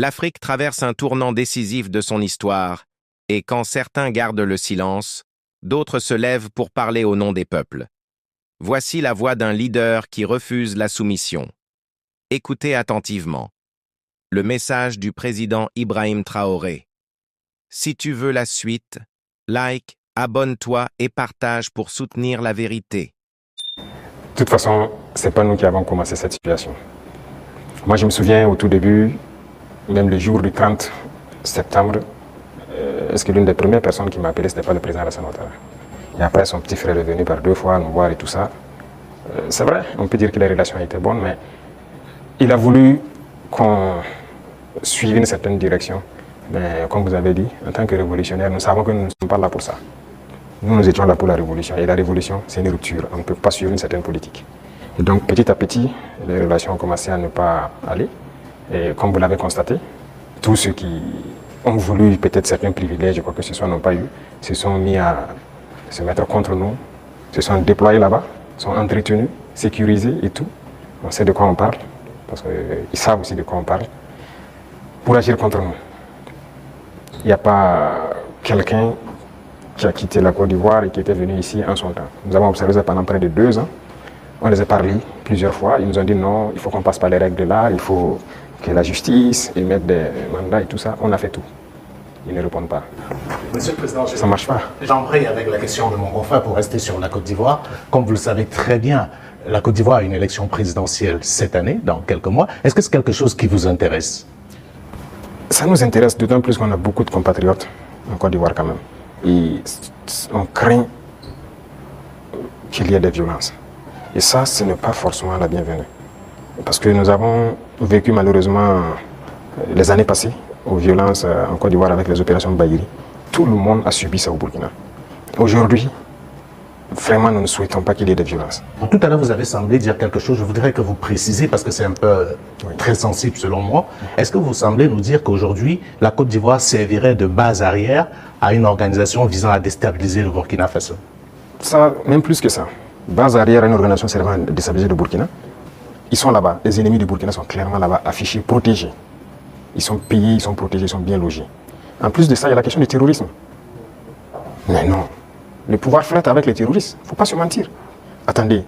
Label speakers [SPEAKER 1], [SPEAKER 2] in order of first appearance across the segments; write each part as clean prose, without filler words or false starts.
[SPEAKER 1] L'Afrique traverse un tournant décisif de son histoire, et quand certains gardent le silence, d'autres se lèvent pour parler au nom des peuples. Voici la voix d'un leader qui refuse la soumission. Écoutez attentivement. Le message du président Ibrahim Traoré. Si tu veux la suite, like, abonne-toi et partage pour soutenir la vérité.
[SPEAKER 2] De toute façon, c'est pas nous qui avons commencé cette situation. Moi, je me souviens au tout début, même le jour du 30 septembre, est-ce que l'une des premières personnes qui m'a appelé, c'était pas le président Alassane Ouattara. Et après, son petit frère est venu par 2 fois nous voir et tout ça. C'est vrai, on peut dire que les relations étaient bonnes, mais il a voulu qu'on suive une certaine direction. Mais comme vous avez dit, en tant que révolutionnaire, nous savons que nous ne sommes pas là pour ça. Nous étions là pour la révolution. Et la révolution, c'est une rupture. On ne peut pas suivre une certaine politique. Et donc, petit à petit, les relations ont commencé à ne pas aller. Et comme vous l'avez constaté, tous ceux qui ont voulu peut-être certains privilèges, quoi que ce soit, n'ont pas eu, se sont mis à se mettre contre nous, se sont déployés là-bas, sont entretenus, sécurisés et tout. On sait de quoi on parle, parce qu'ils savent aussi de quoi on parle, pour agir contre nous. Il n'y a pas quelqu'un qui a quitté la Côte d'Ivoire et qui était venu ici en son temps. Nous avons observé ça pendant près de 2 ans. On les a parlé plusieurs fois. Ils nous ont dit non, il faut qu'on passe par les règles de l'art, il faut que la justice émette des mandats et tout ça. On a fait tout. Ils ne répondent pas.
[SPEAKER 3] Monsieur le Président,
[SPEAKER 2] ça ne marche pas.
[SPEAKER 3] J'embraye avec la question de mon confrère pour rester sur la Côte d'Ivoire. Comme vous le savez très bien, la Côte d'Ivoire a une élection présidentielle cette année, dans quelques mois. Est-ce que c'est quelque chose qui vous intéresse?
[SPEAKER 2] Ça nous intéresse d'autant plus qu'on a beaucoup de compatriotes en Côte d'Ivoire quand même. Et on craint qu'il y ait des violences. Et ça, ce n'est pas forcément la bienvenue. Parce que nous avons vécu malheureusement les années passées aux violences en Côte d'Ivoire avec les opérations Bahiri. Tout le monde a subi ça au Burkina. Aujourd'hui, vraiment, nous ne souhaitons pas qu'il y ait des violences.
[SPEAKER 3] Tout à l'heure, vous avez semblé dire quelque chose. Je voudrais que vous précisez, parce que c'est un peu très sensible selon moi. Est-ce que vous semblez nous dire qu'aujourd'hui, la Côte d'Ivoire servirait de base arrière à une organisation visant à déstabiliser le Burkina Faso?
[SPEAKER 2] Ça, même plus que ça. Base arrière à une organisation servant à déstabiliser le Burkina. Ils sont là-bas. Les ennemis du Burkina sont clairement là-bas, affichés, protégés. Ils sont payés, ils sont protégés, ils sont bien logés. En plus de ça, il y a la question du terrorisme. Mais non. Le pouvoir flotte avec les terroristes. Il ne faut pas se mentir. Attendez,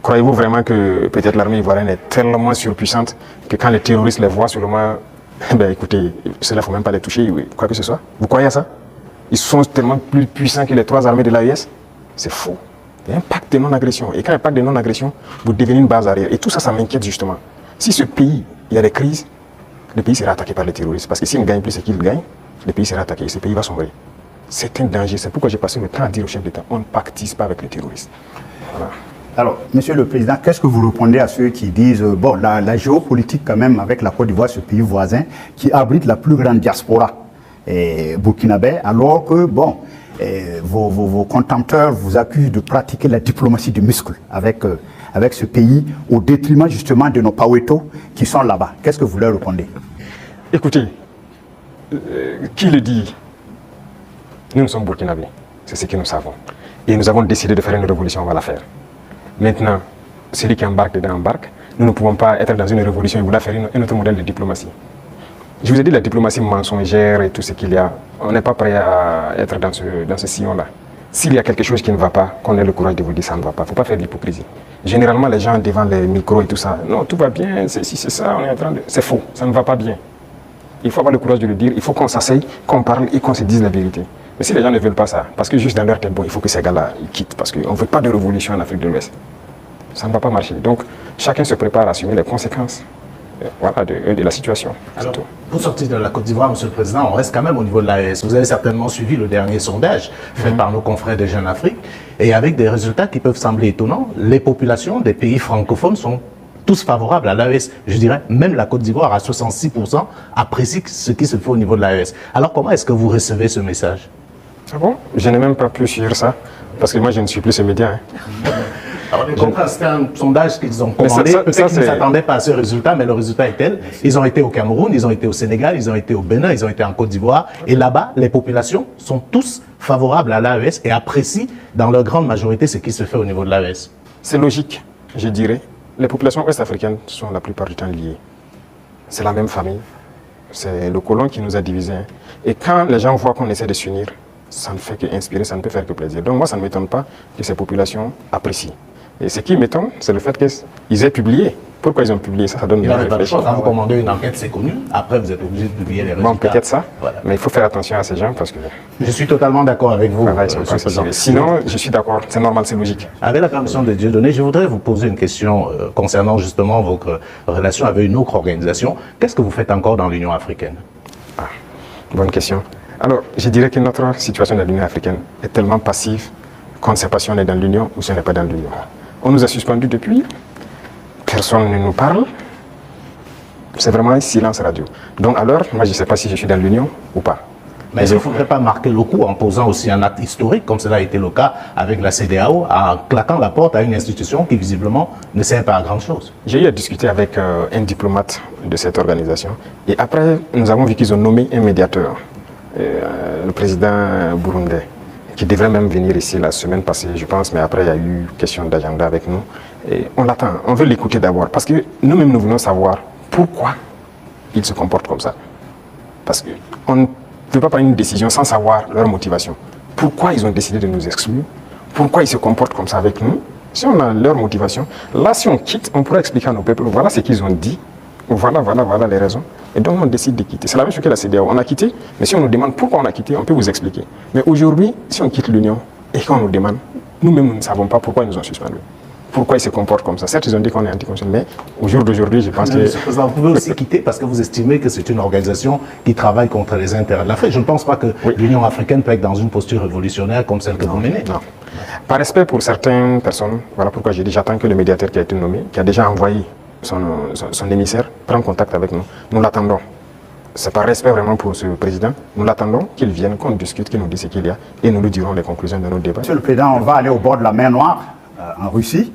[SPEAKER 2] croyez-vous vraiment que peut-être l'armée ivoirienne est tellement surpuissante que quand les terroristes les voient seulement, ben écoutez, cela, il ne faut même pas les toucher, quoi que ce soit. Vous croyez à ça? Ils sont tellement plus puissants que les 3 armées de l'AES? C'est faux. Il y a un pacte de non-agression. Et quand il y a un pacte de non-agression, vous devenez une base arrière. Et tout ça, ça m'inquiète justement. Si ce pays, il y a des crises, le pays sera attaqué par les terroristes. Parce que s'il ne gagne plus ce qu'il gagne, le pays sera attaqué et ce pays va sombrer. C'est un danger. C'est pourquoi j'ai passé le temps à dire au chef d'État, on ne pactise pas avec les terroristes. Voilà.
[SPEAKER 4] Alors, Monsieur le Président, qu'est-ce que vous répondez à ceux qui disent, bon, la géopolitique quand même avec la Côte d'Ivoire, ce pays voisin, qui abrite la plus grande diaspora burkinabé, alors que, bon, vos contempteurs vous accusent de pratiquer la diplomatie du muscle avec ce pays, au détriment justement de nos Paweto qui sont là-bas. Qu'est-ce que vous leur répondez?
[SPEAKER 2] Écoutez, qui le dit? Nous sommes burkinabés, c'est ce que nous savons. Et nous avons décidé de faire une révolution, on va la faire. Maintenant, celui qui embarque dedans embarque. Nous ne pouvons pas être dans une révolution et vouloir faire un autre modèle de diplomatie. Je vous ai dit la diplomatie mensongère et tout ce qu'il y a. On n'est pas prêt à être dans ce sillon-là. S'il y a quelque chose qui ne va pas, qu'on ait le courage de vous dire ça ne va pas. Il ne faut pas faire de l'hypocrisie. Généralement, les gens devant les micros et tout ça, non, tout va bien, si c'est ça, on est en train de... C'est faux, ça ne va pas bien. Il faut avoir le courage de le dire, il faut qu'on s'asseye, qu'on parle et qu'on se dise la vérité. Mais si les gens ne veulent pas ça, parce que juste dans leur tête, bon, il faut que ces gars-là quittent, parce qu'on ne veut pas de révolution en Afrique de l'Ouest. Ça ne va pas marcher. Donc, chacun se prépare à assumer les conséquences voilà, de la situation.
[SPEAKER 3] Alors, pour sortir de la Côte d'Ivoire, Monsieur le Président, on reste quand même au niveau de l'AES. Vous avez certainement suivi le dernier sondage fait par nos confrères de Jeune Afrique, et avec des résultats qui peuvent sembler étonnants, les populations des pays francophones sont tous favorables à l'AES. Je dirais, même la Côte d'Ivoire, à 66%, apprécie ce qui se fait au niveau de l'AES. Alors, comment est-ce que vous recevez ce message?
[SPEAKER 2] Ah bon? Je n'ai même pas pu suivre ça, parce que moi, je ne suis plus ce média.
[SPEAKER 3] Alors, les confrères, c'était un sondage qu'ils ont commandé. Peut-être qu'ils ne s'attendaient pas à ce résultat, mais le résultat est tel. Ils ont été au Cameroun, ils ont été au Sénégal, ils ont été au Bénin, ils ont été en Côte d'Ivoire. Et là-bas, les populations sont tous favorables à l'AES et apprécient dans leur grande majorité ce qui se fait au niveau de l'AES.
[SPEAKER 2] C'est logique, je dirais. Les populations ouest-africaines sont la plupart du temps liées. C'est la même famille. C'est le colon qui nous a divisés. Hein. Et quand les gens voient qu'on essaie de s'unir, ça ne fait qu'inspirer, ça ne peut faire que plaisir. Donc moi, ça ne m'étonne pas que ces populations apprécient. Et ce qui m'étonne, c'est le fait qu'ils aient publié. Pourquoi ils ont publié ça? Ça donne
[SPEAKER 3] Il
[SPEAKER 2] une
[SPEAKER 3] n'y a pas de
[SPEAKER 2] réflexion.
[SPEAKER 3] chose. Quand vous commandez une enquête, c'est connu. Après, vous êtes obligé de publier les résultats.
[SPEAKER 2] Bon, peut-être ça,
[SPEAKER 3] Voilà.
[SPEAKER 2] mais il faut faire attention à ces gens parce que...
[SPEAKER 3] Je suis totalement d'accord avec vous.
[SPEAKER 2] Voilà, ils sont pas
[SPEAKER 3] Président.
[SPEAKER 2] sinon, je suis d'accord, c'est normal, c'est logique.
[SPEAKER 3] Avec la permission de Dieudonné, je voudrais vous poser une question concernant justement votre relation avec une autre organisation. Qu'est-ce que vous faites encore dans l'Union africaine?
[SPEAKER 2] Ah, bonne question. Alors, je dirais que notre situation dans l'Union africaine est tellement passive qu'on ne sait pas si on est dans l'Union ou si on n'est pas dans l'Union. On nous a suspendus depuis, personne ne nous parle. C'est vraiment un silence radio. Donc alors, moi je ne sais pas si je suis dans l'Union ou pas.
[SPEAKER 3] Mais il ne faudrait pas marquer le coup en posant aussi un acte historique, comme cela a été le cas avec la CEDEAO, en claquant la porte à une institution qui visiblement ne sert pas à grand chose.
[SPEAKER 2] J'ai eu à discuter avec un diplomate de cette organisation. Et après, nous avons vu qu'ils ont nommé un médiateur, le président burundais, qui devrait même venir ici la semaine passée, je pense, mais après il y a eu question d'agenda avec nous. Et on l'attend, on veut l'écouter d'abord, parce que nous-mêmes nous voulons savoir pourquoi ils se comportent comme ça. Parce qu'on ne peut pas prendre une décision sans savoir leur motivation. Pourquoi ils ont décidé de nous exclure? Pourquoi ils se comportent comme ça avec nous? Si on a leur motivation, là si on quitte, on pourra expliquer à nos peuples, voilà ce qu'ils ont dit, voilà les raisons. Et donc on décide de quitter. C'est la même chose que la CEDEAO. On a quitté, mais si on nous demande pourquoi on a quitté, on peut vous expliquer. Mais aujourd'hui, si on quitte l'Union et qu'on nous demande, nous-mêmes nous ne savons pas pourquoi ils nous ont suspendus. Pourquoi ils se comportent comme ça. Certes, ils ont dit qu'on est anticonstitutionnel, mais au jour d'aujourd'hui, je pense que...
[SPEAKER 3] Vous pouvez aussi quitter parce que vous estimez que c'est une organisation qui travaille contre les intérêts de l'Afrique. Je ne pense pas que l'Union africaine peut être dans une posture révolutionnaire comme celle que vous menez.
[SPEAKER 2] Non. Par respect pour certaines personnes, voilà pourquoi j'ai dit j'attends que le médiateur qui a été nommé, qui a déjà envoyé son émissaire, prenne contact avec nous. Nous l'attendons. C'est par respect vraiment pour ce président. Nous l'attendons qu'il vienne, qu'on discute, qu'il nous dise ce qu'il y a et nous lui dirons les conclusions de nos débats.
[SPEAKER 4] Monsieur le Président, on va aller au bord de la mer Noire, en Russie.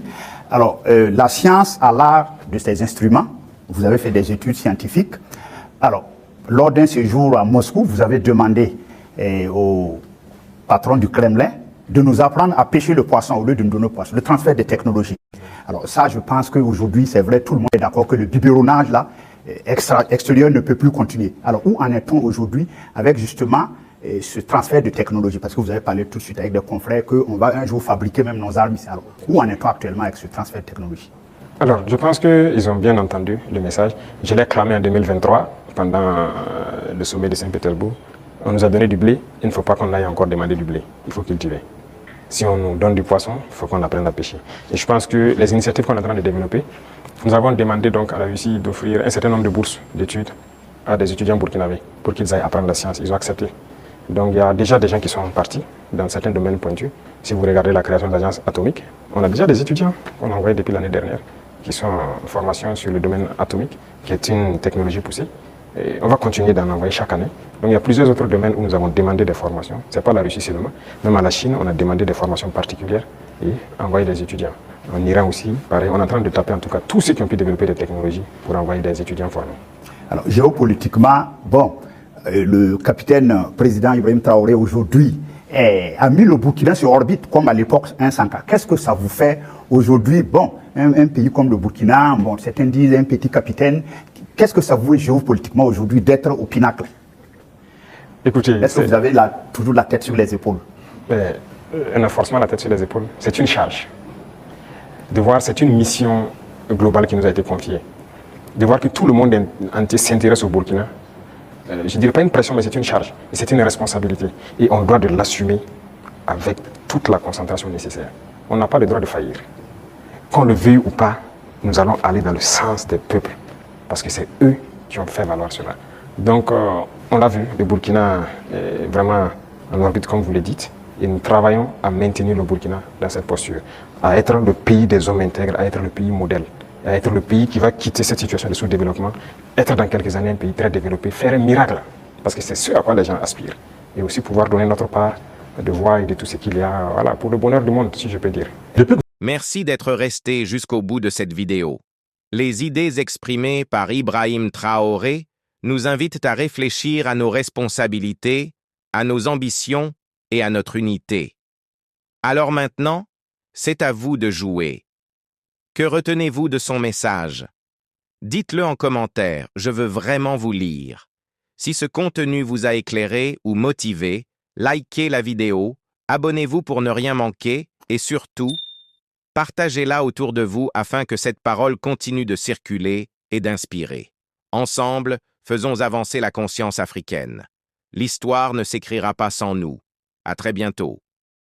[SPEAKER 4] Alors, la science a l'art de ces instruments. Vous avez fait des études scientifiques. Alors, lors d'un séjour à Moscou, vous avez demandé au patron du Kremlin de nous apprendre à pêcher le poisson au lieu de nous donner le poisson, le transfert des technologies. Alors ça, je pense qu'aujourd'hui, c'est vrai, tout le monde est d'accord que le biberonnage là, extérieur ne peut plus continuer. Alors, où en est-on aujourd'hui avec justement ce transfert de technologie? Parce que vous avez parlé tout de suite avec des confrères qu'on va un jour fabriquer même nos armes ici. Alors, où en est-on actuellement avec ce transfert de technologie?
[SPEAKER 2] Alors, je pense qu'ils ont bien entendu le message. Je l'ai clamé en 2023, pendant le sommet de Saint-Pétersbourg. On nous a donné du blé, il ne faut pas qu'on aille encore demander du blé. Il faut cultiver. Si on nous donne du poisson, il faut qu'on apprenne à pêcher. Et je pense que les initiatives qu'on est en train de développer, nous avons demandé donc à la Russie d'offrir un certain nombre de bourses d'études à des étudiants burkinabés pour qu'ils aillent apprendre la science. Ils ont accepté. Donc il y a déjà des gens qui sont partis dans certains domaines pointus. Si vous regardez la création d'agences atomiques, on a déjà des étudiants qu'on a envoyés depuis l'année dernière qui sont en formation sur le domaine atomique, qui est une technologie poussée. Et on va continuer d'en envoyer chaque année. Donc il y a plusieurs autres domaines où nous avons demandé des formations. Ce n'est pas la Russie seulement. Même à la Chine, on a demandé des formations particulières et envoyer des étudiants. En Iran aussi, pareil, on est en train de taper en tout cas tous ceux qui ont pu développer des technologies pour envoyer des étudiants formés.
[SPEAKER 4] Alors géopolitiquement, bon, le capitaine président Ibrahim Traoré aujourd'hui a mis le Burkina sur orbite comme à l'époque un Sanka. Qu'est-ce que ça vous fait aujourd'hui? Bon, un pays comme le Burkina, bon, certains disent un petit capitaine. Qu'est-ce que ça vous fait géopolitiquement aujourd'hui d'être au pinacle?
[SPEAKER 2] Écoutez,
[SPEAKER 4] est-ce que vous avez toujours la tête sur les épaules?
[SPEAKER 2] Un renforcement la tête sur les épaules, c'est une charge. De voir, c'est une mission globale qui nous a été confiée. De voir que tout le monde entier s'intéresse au Burkina, je ne dirais pas une pression, mais c'est une charge. Et c'est une responsabilité. Et on doit de l'assumer avec toute la concentration nécessaire. On n'a pas le droit de faillir. Qu'on le veuille ou pas, nous allons aller dans le sens des peuples. Parce que c'est eux qui ont fait valoir cela. Donc, on l'a vu, le Burkina est vraiment en orbite, comme vous le dites. Et nous travaillons à maintenir le Burkina dans cette posture. À être le pays des hommes intègres, à être le pays modèle. À être le pays qui va quitter cette situation de sous-développement, être dans quelques années un pays très développé, faire un miracle. Parce que c'est ce à quoi les gens aspirent. Et aussi pouvoir donner notre part de voix et de tout ce qu'il y a, voilà, pour le bonheur du monde, si je peux dire.
[SPEAKER 1] Merci d'être resté jusqu'au bout de cette vidéo. Les idées exprimées par Ibrahim Traoré nous invitent à réfléchir à nos responsabilités, à nos ambitions et à notre unité. Alors maintenant, c'est à vous de jouer. Que retenez-vous de son message? Dites-le en commentaire, je veux vraiment vous lire. Si ce contenu vous a éclairé ou motivé, likez la vidéo, abonnez-vous pour ne rien manquer et surtout, partagez-la autour de vous afin que cette parole continue de circuler et d'inspirer. Ensemble, faisons avancer la conscience africaine. L'histoire ne s'écrira pas sans nous. À très bientôt.